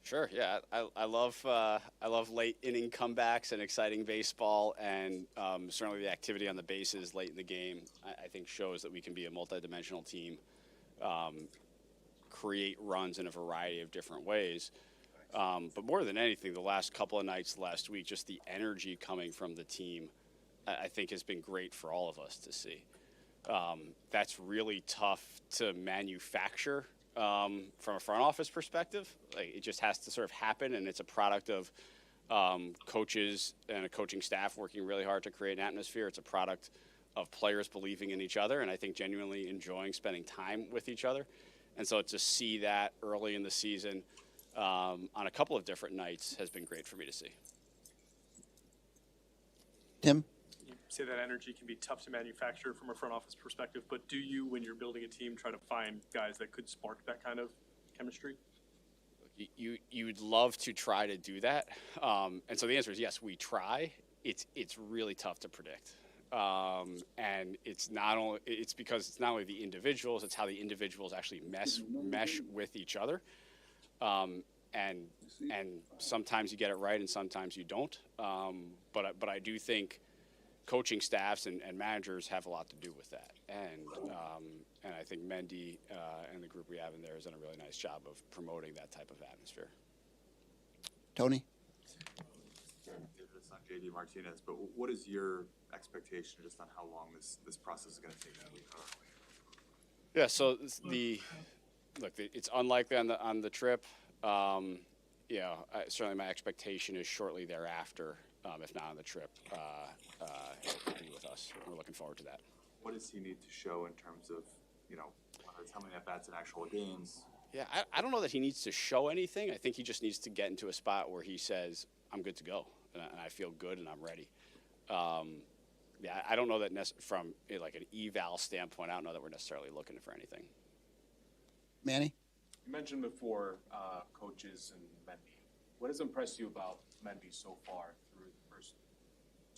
Sure. Yeah, I love late inning comebacks and exciting baseball, and certainly the activity on the bases late in the game. I think shows that we can be a multidimensional team, um, create runs in a variety of different ways. But more than anything, the last couple of nights last week, just the energy coming from the team, I think has been great for all of us to see. That's really tough to manufacture from a front office perspective. Like it just has to sort of happen, and it's a product of coaches and a coaching staff working really hard to create an atmosphere. It's a product of players believing in each other, and I think genuinely enjoying spending time with each other. And so to see that early in the season on a couple of different nights has been great for me to see. Tim? You say that energy can be tough to manufacture from a front office perspective, but do you, when you're building a team, try to find guys that could spark that kind of chemistry? You'd love to try to do that, and so the answer is yes. We try. It's really tough to predict, and it's because it's not only the individuals, it's how the individuals actually mesh with each other, and sometimes you get it right and sometimes you don't. But I do think coaching staffs and managers have a lot to do with that, and I think Mendy and the group we have in there has done a really nice job of promoting that type of atmosphere. Tony? It's not JD Martinez, but what is your expectation just on how long this process is going to take? Yeah, so it's unlikely on the trip. Certainly my expectation is shortly thereafter, if not on the trip, he'll be with us. We're looking forward to that. What does he need to show in terms of, whether it's how many at-bats in actual games? Yeah, I don't know that he needs to show anything. I think he just needs to get into a spot where he says, I'm good to go, and I feel good, and I'm ready. I don't know that from like an eval standpoint, I don't know that we're necessarily looking for anything. Manny? You mentioned before coaches and Mendy. What has impressed you about Mendy so far through the first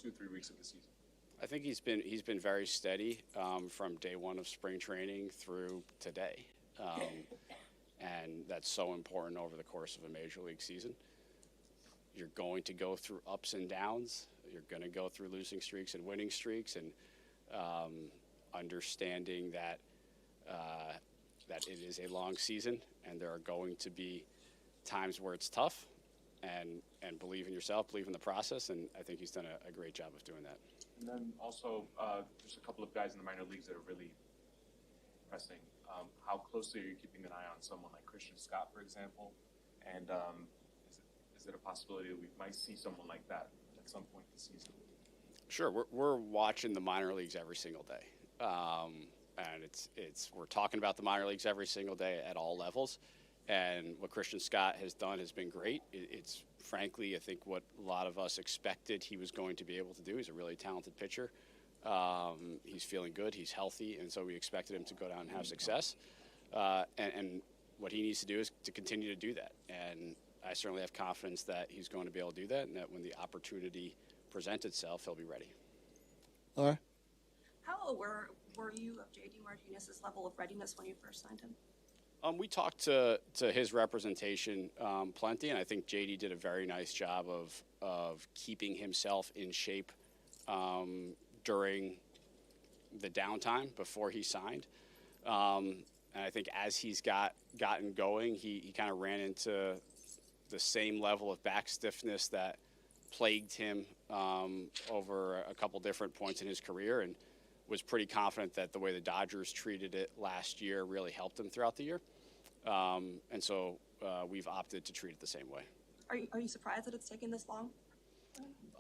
2-3 weeks of the season? I think he's been very steady from day one of spring training through today, and that's so important over the course of a major league season. You're going to go through ups and downs. You're going to go through losing streaks and winning streaks, and understanding that that it is a long season, and there are going to be times where it's tough, and believe in yourself, believe in the process, and I think he's done a great job of doing that. And then also, there's a couple of guys in the minor leagues that are really impressing. How closely are you keeping an eye on someone like Christian Scott, for example? And is it a possibility that we might see someone like that at some point this season? Sure, we're watching the minor leagues every single day, and we're talking about the minor leagues every single day at all levels. And what Christian Scott has done has been great. It's frankly, I think, what a lot of us expected he was going to be able to do. He's a really talented pitcher. He's feeling good. He's healthy, and so we expected him to go down and have success. And what he needs to do is to continue to do that. And I certainly have confidence that he's going to be able to do that, and that when the opportunity presents itself, he'll be ready. Laura? How aware were you of J.D. Martinez's level of readiness when you first signed him? We talked to his representation plenty, and I think JD did a very nice job of keeping himself in shape during the downtime before he signed. And I think as he's gotten going, he kind of ran into the same level of back stiffness that plagued him over a couple different points in his career, and was pretty confident that the way the Dodgers treated it last year really helped him throughout the year. And so we've opted to treat it the same way. Are you surprised that it's taken this long?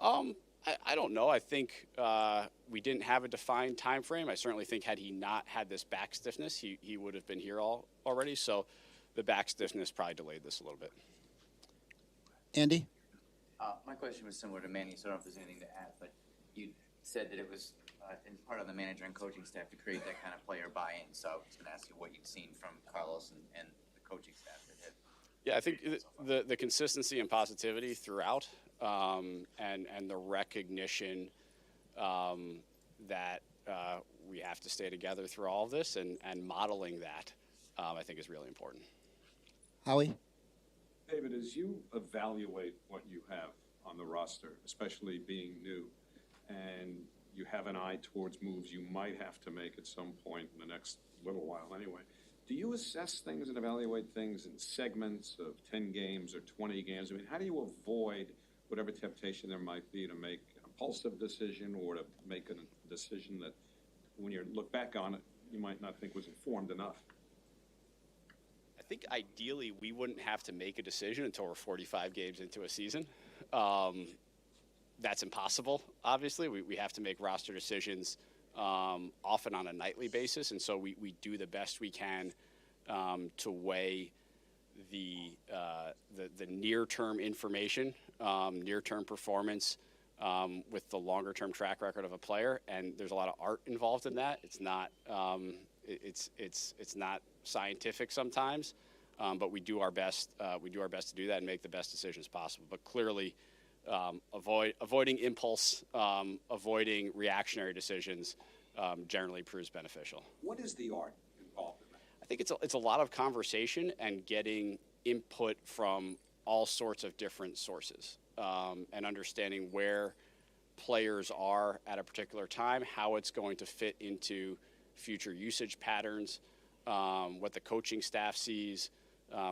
I don't know. I think we didn't have a defined time frame. I certainly think had he not had this back stiffness, he would have been here already. So the back stiffness probably delayed this a little bit. Andy? My question was similar to Manny, so I don't know if there's anything to add, but you said that it was in part of the manager and coaching staff to create that kind of player buy-in. So I was going to ask you what you'd seen from Carlos and the coaching staff that had. Yeah, I think the consistency and positivity throughout, and the recognition that we have to stay together through all of this, and modeling that, I think is really important. Howie? David, as you evaluate what you have on the roster, especially being new, and you have an eye towards moves you might have to make at some point in the next little while anyway, do you assess things and evaluate things in segments of 10 games or 20 games? I mean, how do you avoid whatever temptation there might be to make an impulsive decision or to make a decision that when you look back on it, you might not think was informed enough? I think ideally we wouldn't have to make a decision until we're 45 games into a season. That's impossible, obviously. We have to make roster decisions often on a nightly basis, and so we do the best we can to weigh the near-term information, near-term performance with the longer-term track record of a player, and there's a lot of art involved in that. It's not it's not scientific sometimes, but we do our best. We do our best to do that and make the best decisions possible. But clearly, avoiding impulse, avoiding reactionary decisions, generally proves beneficial. What is the art involved in that? I think it's a lot of conversation and getting input from all sorts of different sources, and understanding where players are at a particular time, how it's going to fit into future usage patterns, what the coaching staff sees,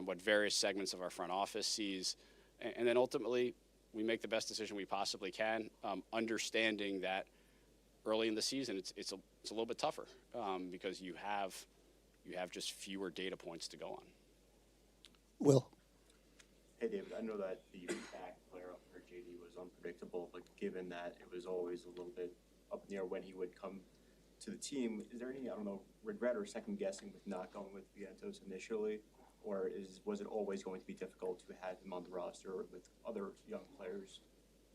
what various segments of our front office sees, and then ultimately we make the best decision we possibly can, understanding that early in the season it's a little bit tougher because you have just fewer data points to go on. Will. Hey, David, I know that the back player up for JD was unpredictable, but given that it was always a little bit up in the air when he would come to the team, is there any, regret or second guessing with not going with Vientos initially? Or was it always going to be difficult to have him on the roster with other young players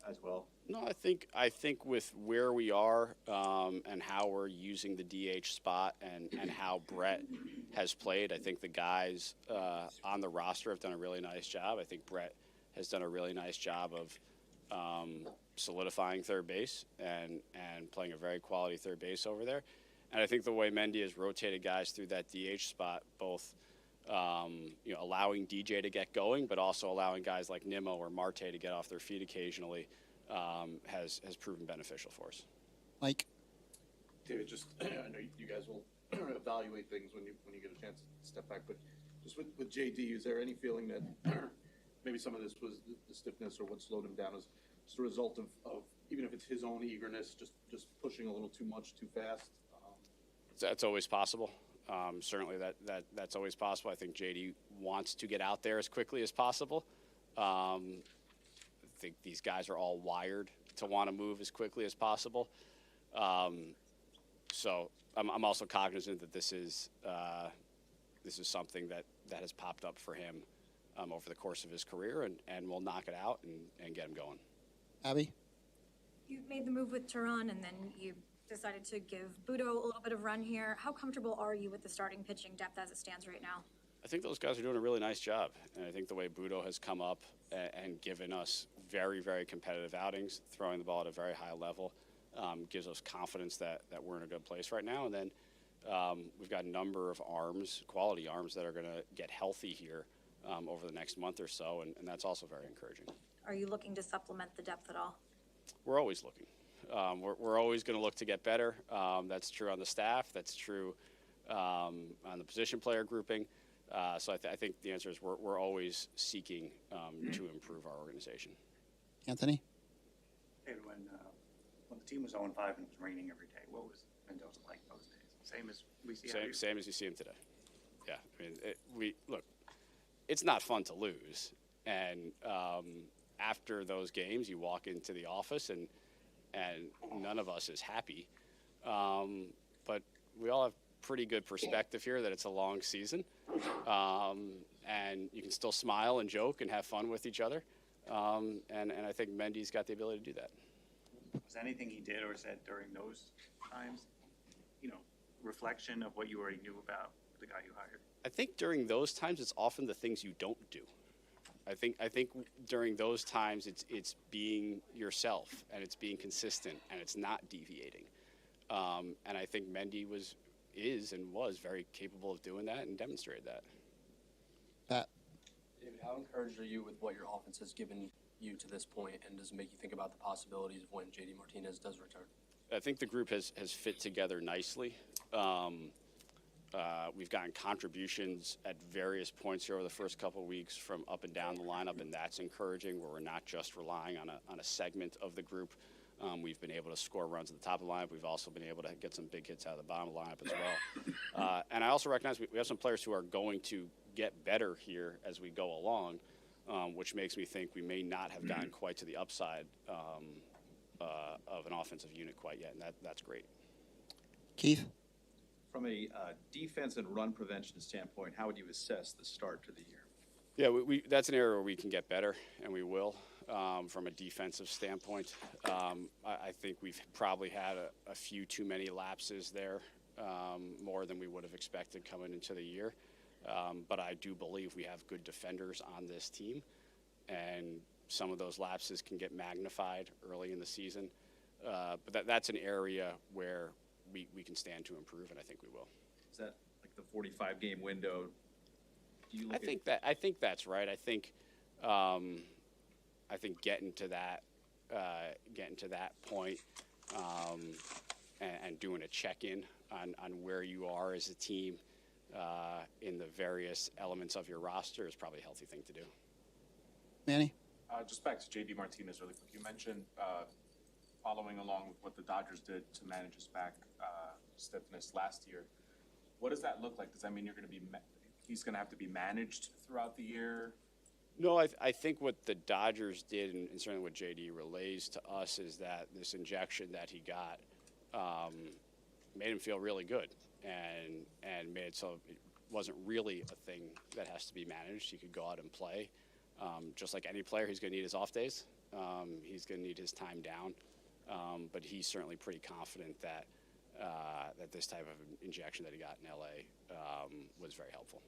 as well? No, I think with where we are and how we're using the DH spot and how Brett has played, I think the guys on the roster have done a really nice job. I think Brett has done a really nice job of solidifying third base and playing a very quality third base over there. And I think the way Mendy has rotated guys through that DH spot, both allowing DJ to get going, but also allowing guys like Nimmo or Marte to get off their feet occasionally, has proven beneficial for us. Mike. David, just I know you guys will evaluate things when you get a chance to step back, but just with JD, is there any feeling that maybe some of this was the stiffness or what slowed him down as just a result of even if it's his own eagerness, just pushing a little too much too fast? That's always possible. Certainly that's always possible. I think JD wants to get out there as quickly as possible. I think these guys are all wired to want to move as quickly as possible. So I'm also cognizant that this is something that has popped up for him over the course of his career, and we'll knock it out and get him going. Abby. You made the move with Turan, and then you decided to give Budo a little bit of run here. How comfortable are you with the starting pitching depth as it stands right now? I think those guys are doing a really nice job, and I think the way Budo has come up and given us very, very competitive outings, throwing the ball at a very high level, gives us confidence that we're in a good place right now. And then we've got a number of arms, quality arms, that are going to get healthy here over the next month or so, and that's also very encouraging. Are you looking to supplement the depth at all? We're always looking. We're always going to look to get better. That's true on the staff. That's true on the position player grouping. So I think the answer is we're always seeking to improve our organization. Anthony. David, when the team was 0-5 and it was raining every day, what was Mendoza like those days? Same as we see. Same as you see him today. Yeah, I mean, look. It's not fun to lose, and after those games, you walk into the office and none of us is happy. But we all have pretty good perspective here that it's a long season, and you can still smile and joke and have fun with each other. And I think Mendy's got the ability to do that. Was anything he did or said during those times, reflection of what you already knew about the guy you hired? I think during those times, it's often the things you don't do. I think during those times, it's being yourself, and it's being consistent, and it's not deviating. And I think Mendy was very capable of doing that and demonstrated that. Pat. David, how encouraged are you with what your offense has given you to this point, and does it make you think about the possibilities of when JD Martinez does return? I think the group has fit together nicely. We've gotten contributions at various points here over the first couple of weeks from up and down the lineup, and that's encouraging, where we're not just relying on a segment of the group. We've been able to score runs at the top of the lineup. We've also been able to get some big hits out of the bottom of the lineup as well. And I also recognize we have some players who are going to get better here as we go along, which makes me think we may not have gotten quite to the upside of an offensive unit quite yet, and that's great. Keith? From a defense and run prevention standpoint, how would you assess the start to the year? Yeah, that's an area where we can get better, and we will. From a defensive standpoint, I think we've probably had a few too many lapses there, more than we would have expected coming into the year. But I do believe we have good defenders on this team, and some of those lapses can get magnified early in the season. But that's an area where we can stand to improve, and I think we will. Is that like the 45-game window? Do you look I think that's right. I think getting to that point and doing a check-in on where you are as a team in the various elements of your roster is probably a healthy thing to do. Manny? Just back to JD Martinez really quick. You mentioned following along with what the Dodgers did to manage his back stiffness last year. What does that look like? Does that mean he's going to have to be managed throughout the year? No, I think what the Dodgers did, and certainly what JD relays to us, is that this injection that he got made him feel really good, and made it so it wasn't really a thing that has to be managed. He could go out and play. Just like any player, he's going to need his off days. He's going to need his time down. But he's certainly pretty confident that this type of injection that he got in LA was very helpful.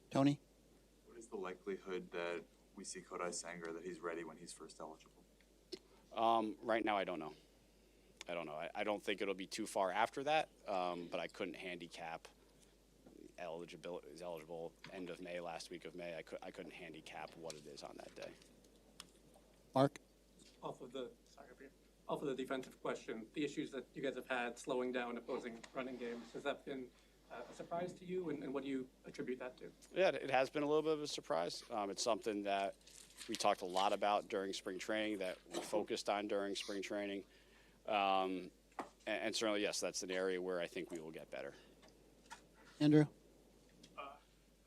Tony? What is the likelihood that we see Kodai Senga, that he's ready when he's first eligible? Right now, I don't know. I don't think it'll be too far after that, but I couldn't handicap eligibility. Is eligible end of May, last week of May. I couldn't handicap what it is on that day. Mark? Off of the defensive question, the issues that you guys have had slowing down opposing running games, has that been a surprise to you, and what do you attribute that to? Yeah, it has been a little bit of a surprise. It's something that we talked a lot about during spring training, that we focused on during spring training. And certainly, yes, that's an area where I think we will get better. Andrew?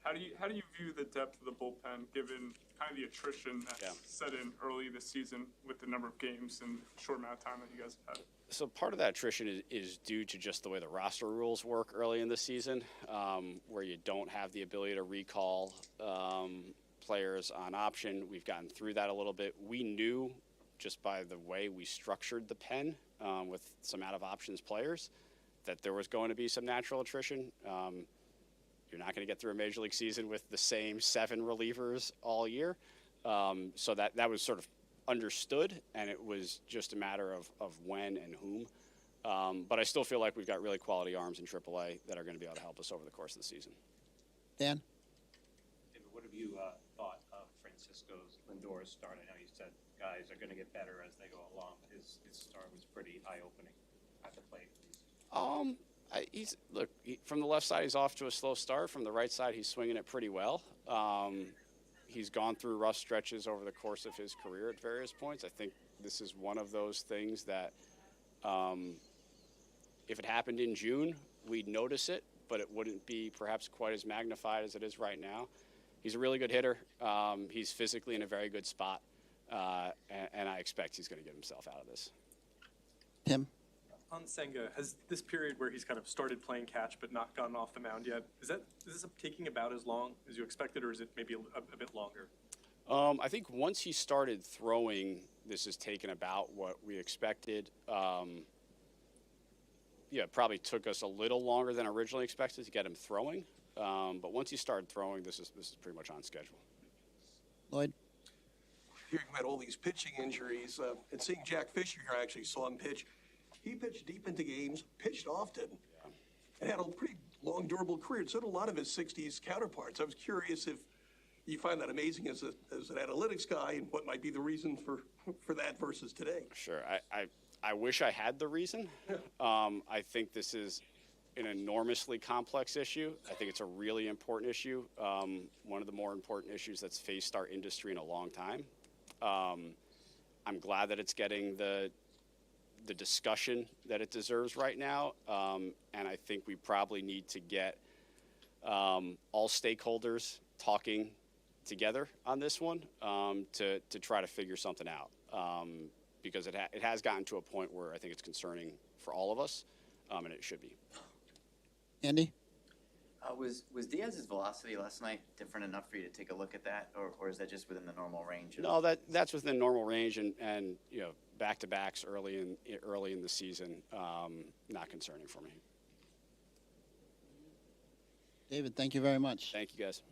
How do you view the depth of the bullpen, given kind of the attrition that set in early this season with the number of games and short amount of time that you guys have had? So part of that attrition is due to just the way the roster rules work early in the season, where you don't have the ability to recall players on option. We've gotten through that a little bit. We knew just by the way we structured the pen with some out of options players that there was going to be some natural attrition. You're not going to get through a major league season with the same 7 relievers all year. So that was sort of understood, and it was just a matter of when and whom. But I still feel like we've got really quality arms in AAA that are going to be able to help us over the course of the season. Dan? David, what have you thought of Francisco's Lindor's start? I know you said guys are going to get better as they go along, but his start was pretty eye-opening at the plate. From the left side, he's off to a slow start. From the right side, he's swinging it pretty well. He's gone through rough stretches over the course of his career at various points. I think this is one of those things that if it happened in June, we'd notice it, but it wouldn't be perhaps quite as magnified as it is right now. He's a really good hitter. He's physically in a very good spot, and I expect he's going to get himself out of this. Tim? On Senga, has this period where he's kind of started playing catch but not gotten off the mound yet, is this taking about as long as you expected, or is it maybe a bit longer? I think once he started throwing, this has taken about what we expected. It probably took us a little longer than originally expected to get him throwing. But once he started throwing, this is pretty much on schedule. Lloyd? Hearing about all these pitching injuries, and seeing Jack Fisher here, I actually saw him pitch. He pitched deep into games, pitched often, and had a pretty long, durable career. And so did a lot of his 60s counterparts. I was curious if you find that amazing as an analytics guy, and what might be the reason for that versus today? Sure. I wish I had the reason. I think this is an enormously complex issue. I think it's a really important issue. One of the more important issues that's faced our industry in a long time. I'm glad that it's getting the discussion that it deserves right now. And I think we probably need to get all stakeholders talking together on this one to try to figure something out. Because it has gotten to a point where I think it's concerning for all of us, and it should be. Andy? Was Diaz's velocity last night different enough for you to take a look at that, or is that just within the normal range? No, that's within normal range, and you know, back-to-backs early in the season, not concerning for me. David, thank you very much. Thank you, guys.